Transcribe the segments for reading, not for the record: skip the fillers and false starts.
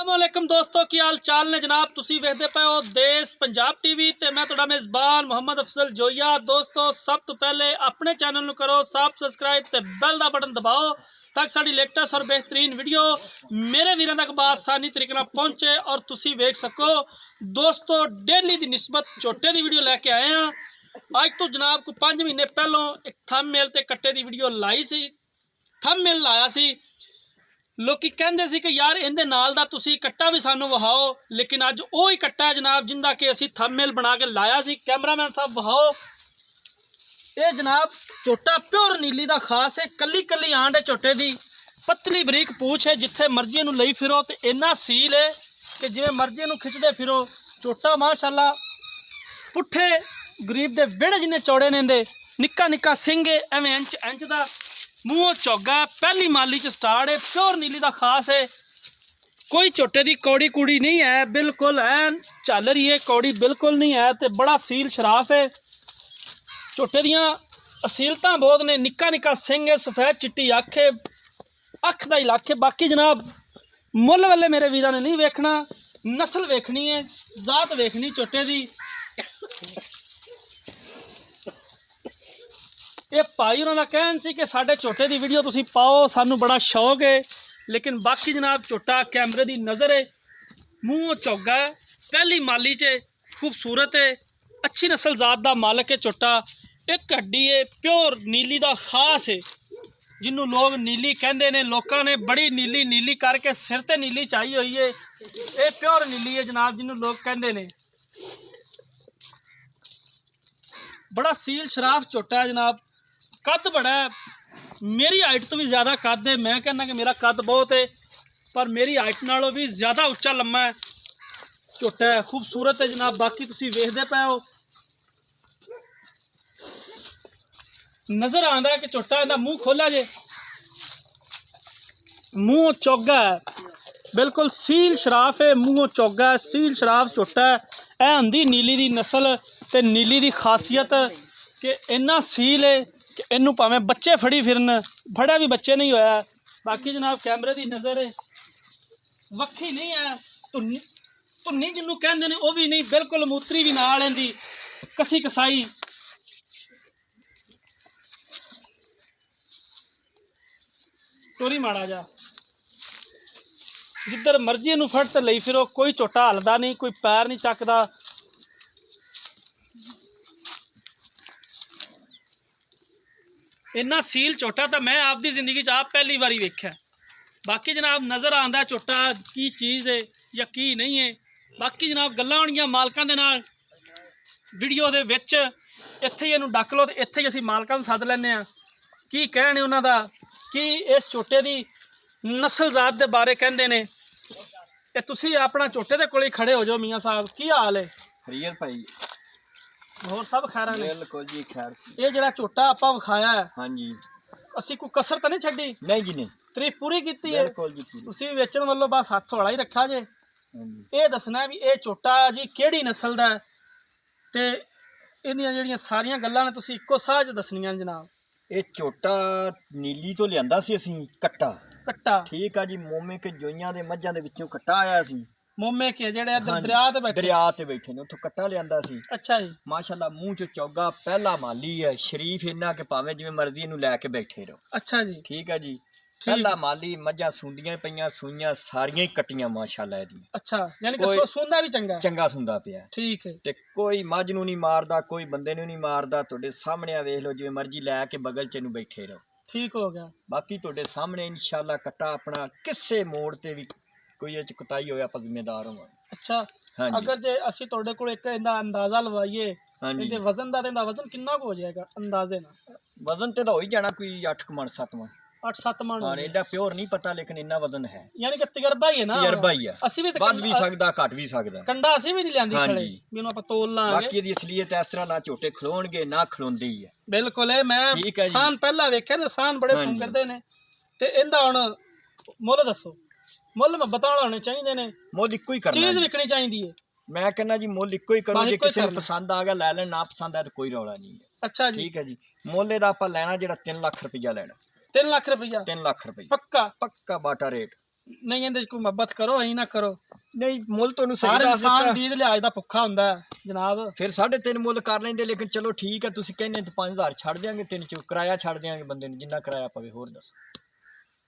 अस्सलामुअलैकुम दोस्तों की हाल चाल ने जनाब तुसी वेखदे पे हो देश पंजाब टीवी ते मैं तुहाडा मेज़बान मोहम्मद अफजल जोया। दोस्तों सब तो पहले अपने चैनल नूं करो सब्सक्राइब ते बेल दा बटन दबाओ ताकि साडी लेटेस्ट और बेहतरीन वीडियो मेरे वीरां तक आसानी तरीके नाल पहुंचे और तुसी वेख सको। दोस्तों डेली दी निस्बत छोटे दी वीडियो लैके आए हैं। अज तो जनाब को 5 महीने पहलों एक थंबनेल ते कट्टे दी वीडियो लाई सी, थंबनेल लाया सी। लोकी कहंदे सी कि यार इहदे नाल दा तुसी कट्टा भी सानू वहाओ, लेकिन अज ओही कट्टा है जनाब जिंदा कि असी थंबनेल बना के लाया सी। कैमरामैन साहब वहाओ, ये जनाब झोटा प्योर नीली दा खास है। कली कली आंड है झोटे दी, पतली बरीक पूछ है, जिथे मर्जी नूं लई फिरो ते इन्ना सील है कि जिवें मर्जी नूं खिचदे फिरो। झोटा माशाअल्लाह पुट्ठे गरीब दे विहड़े जिन्ने चौड़े ने दे, निक्का निक्का सिंह है एवें इंच दा, मूँह चौगा, पहली माली च स्टार्ट है, प्योर नीली दा खास है। कोई झोटे दी कौड़ी कूड़ी नहीं है, बिल्कुल ऐन चल रही है, कौड़ी बिल्कुल नहीं है ते बड़ा सील शराफ है। झोटे दियां असीलतां बहुत ने, निक्का निक्का सिंह है, सफेद चिट्टी अख है, अख दा इलाके। बाकी जनाब मुल वाले मेरे वीरां ने नहीं वेखना, नस्ल वेखनी है, जात वेखनी झोटे दी। ये भाई उन्होंने कहन सी कि साढ़े झोटे की वीडियो तुसी पाओ, सानू बड़ा शौक है। लेकिन बाकी जनाब झोटा कैमरे की नज़र है, मूँह चौगा है, पहली माली च खूबसूरत है, अच्छी नस्ल जात का मालक है झोटा। एक हड्डी है प्योर नीली का खास है, जिन्हों लोग नीली कहते हैं। लोगों ने बड़ी नीली नीली करके सिर ते नीली चाही हुई है, ये प्योर नीली है जनाब जिन्हों लोग कहते हैं। बड़ा सील शराफ झोटा है जनाब, कद बड़ा है, मेरी हाइट तो भी ज़्यादा कद है। मैं कहना कि मेरा कद बहुत है, पर मेरी हाइट नालों भी ज़्यादा उच्चा लम्मा है झोटा है, खूबसूरत है जनाब। बाकी तुसी वेखदे पे हो, नज़र आंदा है कि झोटा इहदा मूँह खोला जे, मूँह चौगा है, बिल्कुल सील शराफ है, मूँह चौगा है, सील शराफ झोटा है। यह होंदी नीली दी नस्ल ते नीली दी खासियत कि इन्ना सील है कि इनू भावें बच्चे फड़ी फिरन, फड़ा भी बच्चे नहीं होया। बाकी जनाब कैमरे की नज़र है, वक्खी नहीं है, धुन्नी धुन्नी जिन्हों कहते हैं वह भी नहीं, बिल्कुल मूतरी भी नाल इहदी कसी कसाई। टोरी माड़ा जा, जिधर मर्जी इनू फड़ ते लई फिरो, कोई झोटा हलदा नहीं, कोई पैर नहीं चकदा। इन्ना सील झोटा तो मैं आपकी जिंदगी च आप पहली बारी वेख्या। बाकी जनाब नज़र आंदा झोटा की चीज़ है या की नहीं है। बाकी जनाब गल्लां होणगियां मालकां दे नाल वीडियो दे विच, इत्थे ही इहनूं डक लो ते इत्थे ही असीं मालकां नूं सद लैंदे आ, की कहण उन्हां दा, की इस झोटे दी नस्ल जात दे बारे कहंदे ने। ते तुसीं अपना झोटे दे कोल खड़े हो जाओ। मियाँ साहब की हाल है? खैर भाई, होर सब खैर ने? बिल्कुल जी खैर। ये जिहड़ा झोटा आपां विखाया है, हाँ जी, असीं कोई कसर तो नहीं छड्डी? नहीं जी नहीं, तारीफ पूरी कीती है। बिल्कुल जी पूरी। तुसीं वेचण वालों बस हत्थ हौला ही रखा जे। हाँ जी, ये दसना है भी ये झोटा जी किहड़ी नस्ल दा है, ते इहदियां जिहड़ियां सारियां गल्लां ने तुसीं इक्को साह च दसणियां जनाब। ये झोटा नीली तो लिआंदा सी असीं कट्टा। कट्टा ठीक है जी, मोमे के जोइयां दे मੱਝਾਂ ਦੇ ਵਿੱਚੋਂ कट्टा आया सी। मोमे के जेड़े इधर हाँ जी, दरिया ते बैठे? दरिया ते बैठे ने, उत्थों कट्टा लिआंदा सी। अच्छा जी, माशाअल्लाह मूँह च चौगा, पहला माली है, शरीफ इन्ना कि भावें जिवें मर्जी इहनूं लैके बैठे रहो। अच्छा जी, ठीक है जी, पहला माली, मੱਝਾਂ सूंदियां पईयां, सूइयां सारियां ही कट्टियां माशाअल्लाह दी। अच्छा यानी कि सूंदा भी चंगा है? चंगा सुंदा पिया। ठीक है, ते कोई मੱਝ ਨੂੰ नहीं मारदा, कोई बंदे ਨੂੰ नहीं मारदा। तुहाडे सामने वेख लो, जिवें मर्जी लैके बगल च इहनूं बैठे रहो। ठीक हो गया। बाकी तुहाडे सामने इंशाअल्लाह कट्टा अपना किसे मोड़ ते भी कोई इह च कुताही होए आपां जिम्मेदार होवांगे। अच्छा, हाँ जी, अगर जे असीं तुहाडे कोल एक इहदा अंदाज़ा लवाइए, हाँ जी, इहदे वजन दा, इहदा वजन कितना हो जाएगा अंदाजे नाल? वजन ते हो ही जाना कोई 8 मण 7 मण। 8-7 मण? हाँ, एडा प्योर नहीं पता, लेकिन इन्ना वजन है। यानी कि तजर्बा ही है ना? तजर्बा ही है, असीं भी ਵੱਧ भी सकदा घट भी सकदा। कंडा असीं भी नहीं लिआंदी हाँ खड़े जी, भी ਉਹਨੂੰ ਆਪਾਂ ਤੋਲ ਲਾਂਗੇ। बाकी दी असलियत इस तरह ना झोटे खलोणगे ना खलोंदे ही है। बिल्कुल है। मैं ठीक है जी। सान पहला वेख्या ने, सान बड़े हाँ फोन जी। करते हैं ते इंदा हुण मुੱਲ दसो। मुੱਲ मैं बताना होने चाहिए ने, मुੱਲ इक्को ही करना चीज़ जी। विकनी चाहिए है। मैं कहना जी मुੱਲ इक्को ही करो, बस जे इक्को ही किसी को करना। पसंद आ गया लै लैण, ना पसंद आया तो कोई रौला नहीं है। अच्छा जी, ठीक है जी, मुੱਲ ਇਹਦਾ ਆਪਾਂ ਲੈਣਾ ਜਿਹੜਾ 3 ਲੱਖ ਰੁਪਈਆ ਲੈਣਾ। 3 लाख रुपया? 3 ਲੱਖ ਰੁਪਈਆ पक्का? पक्का बाटा रेट। ਨਹੀਂ ਇਹਦੇ 'ਚ ਕੋਈ ਮੁਹੱਬਤ ਕਰੋ ਅਸੀਂ ਨਾ ਕਰੋ ਨਹੀਂ ਮੁੱਲ ਤੁਹਾਨੂੰ ਸਹੀ ਹਰ ਦੱਸ ਇਨਸਾਨ ਦਿੱਤਾ ਦੀਦ ਲਿਹਾਜ਼ ਦਾ ਭੁੱਖਾ ਹੁੰਦਾ ਹੈ ਜਨਾਬ ਫਿਰ 3.5 ਮੁੱਲ ਕਰ ਲੈਂਦੇ ਲੇਕਿਨ ਚਲੋ ਠੀਕ ਹੈ ਤੁਸੀਂ ਕਹਿੰਦੇ ਤਾਂ 5000 ਛੱਡ ਦਿਆਂਗੇ 3 ਚ ਕਿਰਾਇਆ ਛੱਡ ਦਿਆਂਗੇ ਬੰਦੇ ਨੂੰ ਜਿੰਨਾ ਕਿਰਾਇਆ ਪਵੇ ਹੋਰ ਦੱਸ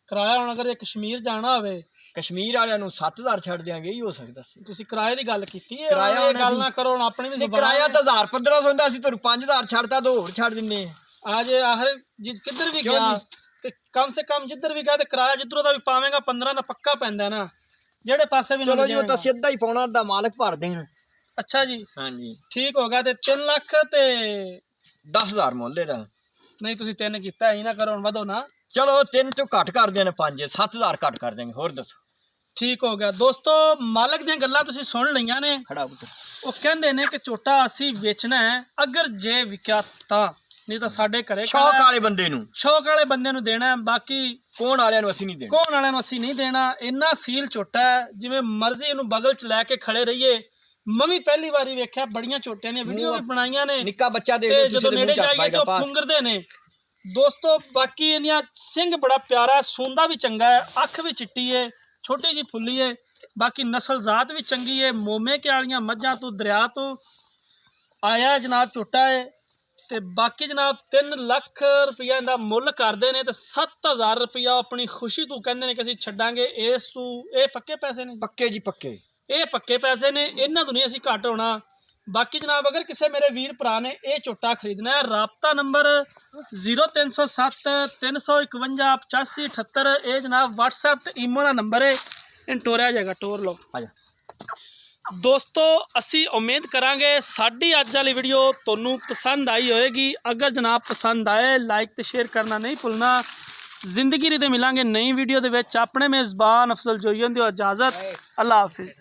ਕਿਰਾਇਆ ਹੁਣ ਅਗਰ ਇਹ ਕਸ਼ਮੀਰ ਜਾਣਾ ਹੋਵੇ ਕਸ਼ਮੀਰ ਵਾਲਿਆਂ ਨੂੰ 7000 ਛੱਡ ਦਿਆਂਗੇ ਇਹ ਹੋ ਸਕਦਾ ਸੀ ਤੁਸੀਂ ਕਿਰਾਏ ਦੀ ਗੱਲ ਕੀਤੀ ਹੈ ਕਿਰਾਇਆ ਇਹ ਹੋਣਾ ਗੱਲ ਸੀ। ਨਾ ਕਰੋ ਹੁਣ ਆਪਣੀ ਵੀ ਨਹੀਂ ਜ਼ੁਬਾਨ ਕਿਰਾਇਆ ਹੈ। ਤਾਂ 1500 ਹੁੰਦਾ ਸੀ ਤੁਹਾਨੂੰ 5000 ਛੱਡਤਾ ਦੋ ਹੋਰ ਛੱਡ ਦਿੰਨੇ ਆ आज आखिर किधर भी क्यों गया जी? ते कम से कम जिधर भी गया ते किराया जिधरों दा भी पावेगा 15 ਦਾ ਪੱਕਾ ਪੈਂਦਾ ਹੈ ਨਾ ਜਿਹੜੇ ਪਾਸੇ ਵੀ ਚਲੋ ਨਾ ਜੀ ਉਹ ਤਾਂ ਸਿੱਧਾ ਹੀ ਪਾਉਣਾ ਦਾ ਮਾਲਕ ਭਰ ਦੇਣ ਅੱਛਾ ਜੀ ਹਾਂਜੀ ਠੀਕ ਹੋ ਗਿਆ ਤੇ 3 ਲੱਖ ਤੇ 10000 ਮੁੱਲ ਇਹਦਾ ਨਹੀਂ ਤੁਸੀਂ 3 ਕੀਤਾ ਹੀ ਨਾ ਕਰੋ ਹੁਣ ਵਧੋ ਨਾ ਚਲੋ 3 ਤੋਂ ਘੱਟ ਕਰ ਦੇਣ 5 7000 ਘੱਟ ਕਰ ਦੇਂਗੇ ਹੋਰ ਦੱਸੋ ਠੀਕ ਹੋ ਗਿਆ ਦੋਸਤੋ ਮਾਲਕ ਦੀਆਂ ਗੱਲਾਂ ਤੁਸੀਂ ਸੁਣ ਲਈਆਂ ਨੇ ਖੜਾ ਪੁੱਤ ਉਹ ਕਹਿੰਦੇ ਨੇ ਕਿ ਝੋਟਾ ਅਸੀਂ ਵੇਚਣਾ ਹੈ ਅਗਰ ਜੇ ਵਿਕਿਆ ਤਾਂ ਨਹੀਂ ਤਾਂ ਸਾਡੇ ਘਰੇ ਸ਼ੌਕ ਵਾਲੇ ਬੰਦੇ ਨੂੰ ਸ਼ੌਕ ਵਾਲੇ ਬੰਦੇ ਨੂੰ ਦੇਣਾ ਹੈ ਬਾਕੀ ਕੋਣ ਵਾਲਿਆਂ ਨੂੰ ਅਸੀਂ ਨਹੀਂ ਦੇਣਾ ਕੋਣ ਵਾਲਿਆਂ ਨੂੰ ਅਸੀਂ ਨਹੀਂ ਦੇਣਾ ਇੰਨਾ ਸੀਲ ਝੋਟਾ ਹੈ ਜਿਵੇਂ ਮਰਜ਼ੀ ਇਹਨੂੰ ਬਗਲ ਚ ਲੈ ਕੇ ਖੜੇ ਰਹੀਏ ਮੈਂ ਵੀ ਪਹਿਲੀ ਵਾਰੀ ਵੇਖਿਆ ਬੜੀਆਂ ਝੋਟਿਆਂ ਦੀਆਂ ਵੀਡੀਓ ਵੀ ਬਣਾਈਆਂ ਨੇ ਨਿੱਕਾ ਬੱਚਾ ਦੇ ਤੇ ਦਿਓ ਜਦੋਂ ਨੇੜੇ ਜਾਈਏ ਤਾਂ ਉਹ ਫੁੰਗਰਦੇ ਨੇ ਦੋਸਤੋ ਬਾਕੀ ਇਹਦੀਆਂ ਸਿੰਘ ਬੜਾ ਪਿਆਰਾ ਹੈ ਸੂੰਦਾ ਵੀ ਚੰਗਾ ਹੈ ਅੱਖ ਵੀ ਚਿੱਟੀ ਹੈ ਛੋਟੀ ਜੀ ਫੁੱਲੀ ਹੈ ਬਾਕੀ ਨਸਲ ਜ਼ਾਤ ਵੀ ਚੰਗੀ ਹੈ ਮੋਮੇ ਕੇ ਵਾਲੀਆਂ ਮੱਝਾਂ ਤੋਂ ਦਰਿਆ ਤੋਂ ਆਇਆ ਜਨਾਬ ਝੋਟਾ ਹੈ ਤੇ ਬਾਕੀ ਜਨਾਬ 3 ਲੱਖ ਰੁਪਈਆ ਦਾ ਮੁੱਲ ਕਰਦੇ ਨੇ ਤੇ 7000 ਰੁਪਈਆ ਆਪਣੀ ਖੁਸ਼ੀ ਤੋਂ ਕਹਿੰਦੇ ਨੇ ਕਿ ਅਸੀਂ ਛੱਡਾਂਗੇ ਇਸ ਤੋਂ ਇਹ ਪੱਕੇ ਪੈਸੇ ਨੇ ਪੱਕੇ ਜੀ ਪੱਕੇ ਇਹ ਪੱਕੇ ਪੈਸੇ ਨੇ ਇਹਨਾਂ ਤੋਂ ਨਹੀਂ ਅਸੀਂ ਘੱਟ ਹੋਣਾ ਬਾਕੀ ਜਨਾਬ ਅਗਰ ਕਿਸੇ ਮੇਰੇ ਵੀਰ ਭਰਾ ਨੇ ਇਹ ਝੋਟਾ ਖਰੀਦਣਾ ਹੈ ਰਾਬਤਾ ਨੰਬਰ 0307 351 8578 ਇਹ ਜਨਾਬ WhatsApp ਤੇ ਈਮੋ ਦਾ ਨੰਬਰ ਹੈ ਇਹਨੂੰ ਟੋਰਿਆ ਜਾਏਗਾ ਟੋਰ ਲਓ ਆ ਜਾ ਦੋਸਤੋ ਅਸੀਂ ਉਮੀਦ ਕਰਾਂਗੇ ਸਾਡੀ ਅੱਜ ਵਾਲੀ ਵੀਡੀਓ ਤੁਹਾਨੂੰ ਪਸੰਦ ਆਈ ਹੋਏਗੀ ਅਗਰ ਜਨਾਬ ਪਸੰਦ ਆਏ ਲਾਈਕ ਤੇ ਸ਼ੇਅਰ ਕਰਨਾ ਨਹੀਂ ਭੁੱਲਣਾ ਜ਼ਿੰਦਗੀ ਦੇ ਮਿਲਾਂਗੇ ਨਈ ਵੀਡੀਓ ਦੇ ਵਿੱਚ ਆਪਣੇ ਮੇਜ਼ਬਾਨ ਅਫਜ਼ਲ ਜੋਈਆਂ ਦੀ ਇਜਾਜ਼ਤ ਅੱਲਾ ਹਾਫਿਜ਼